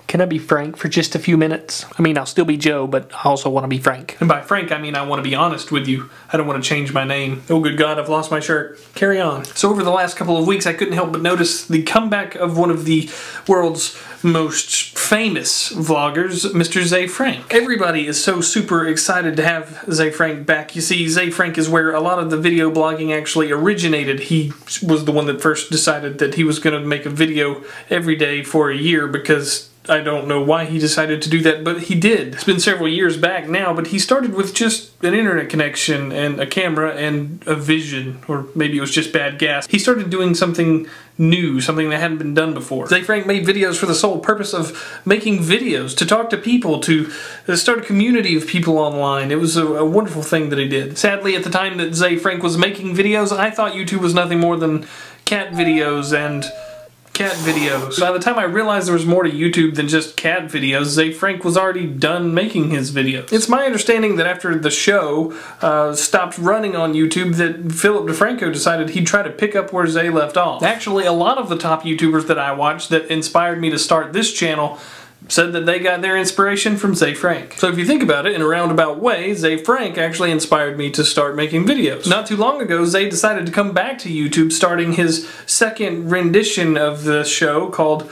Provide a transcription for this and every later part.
Can I be Frank for just a few minutes? I mean, I'll still be Joe, but I also want to be Frank. And by Frank, I mean I want to be honest with you. I don't want to change my name. Oh, good God, I've lost my shirt. Carry on. So over the last couple of weeks, I couldn't help but notice the comeback of one of the world's most famous vloggers, Mr. Ze Frank. Everybody is so super excited to have Ze Frank back. You see, Ze Frank is where a lot of the video blogging actually originated. He was the one that first decided that he was going to make a video every day for a year because I don't know why he decided to do that, but he did. It's been several years back now, but he started with just an internet connection and a camera and a vision, or maybe it was just bad gas. He started doing something new, something that hadn't been done before. Ze Frank made videos for the sole purpose of making videos, to talk to people, to start a community of people online. It was a wonderful thing that he did. Sadly, at the time that Ze Frank was making videos, I thought YouTube was nothing more than cat videos and cat videos. By the time I realized there was more to YouTube than just cat videos, Ze Frank was already done making his videos. It's my understanding that after the show stopped running on YouTube that Philip DeFranco decided he'd try to pick up where Ze left off. Actually, a lot of the top YouTubers that I watched that inspired me to start this channel said that they got their inspiration from Ze Frank. So if you think about it, in a roundabout way, Ze Frank actually inspired me to start making videos. Not too long ago, Ze decided to come back to YouTube, starting his second rendition of the show called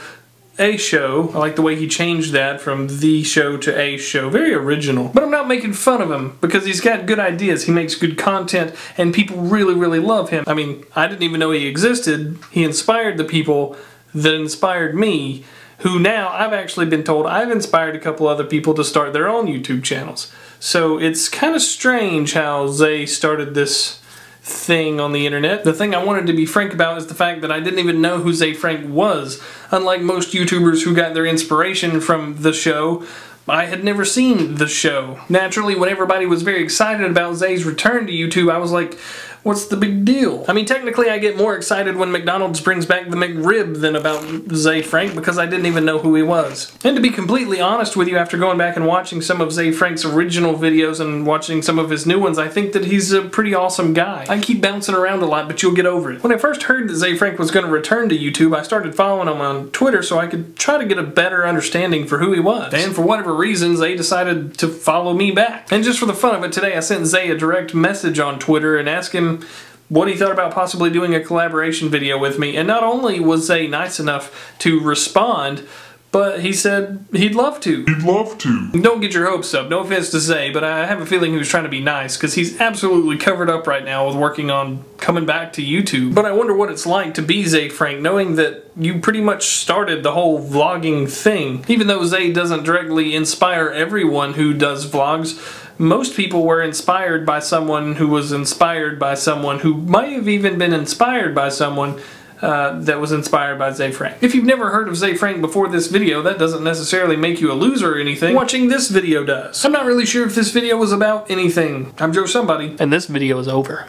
A Show. I like the way he changed that from The Show to A Show. Very original. But I'm not making fun of him, because he's got good ideas, he makes good content, and people really, really love him. I mean, I didn't even know he existed. He inspired the people that inspired me, who now, I've actually been told, I've inspired a couple other people to start their own YouTube channels. So it's kind of strange how Ze started this thing on the internet. The thing I wanted to be frank about is the fact that I didn't even know who Ze Frank was. Unlike most YouTubers who got their inspiration from the show, I had never seen the show. Naturally, when everybody was very excited about Ze's return to YouTube, I was like, what's the big deal? I mean, technically I get more excited when McDonald's brings back the McRib than about Ze Frank, because I didn't even know who he was. And to be completely honest with you, after going back and watching some of Ze Frank's original videos and watching some of his new ones, I think that he's a pretty awesome guy. I keep bouncing around a lot, but you'll get over it. When I first heard that Ze Frank was going to return to YouTube, I started following him on Twitter so I could try to get a better understanding for who he was. And for whatever reason, Ze decided to follow me back. And just for the fun of it, today I sent Ze a direct message on Twitter and asked him what he thought about possibly doing a collaboration video with me. And not only was Ze nice enough to respond, but he said he'd love to. He'd love to. Don't get your hopes up. No offense to Ze, but I have a feeling he was trying to be nice, because he's absolutely covered up right now with working on coming back to YouTube. But I wonder what it's like to be Ze Frank, knowing that you pretty much started the whole vlogging thing. Even though Ze doesn't directly inspire everyone who does vlogs, most people were inspired by someone who was inspired by someone who might have even been inspired by someone that was inspired by Ze Frank. If you've never heard of Ze Frank before this video, that doesn't necessarily make you a loser or anything. Watching this video does. I'm not really sure if this video was about anything. I'm Joe Somebody. And this video is over.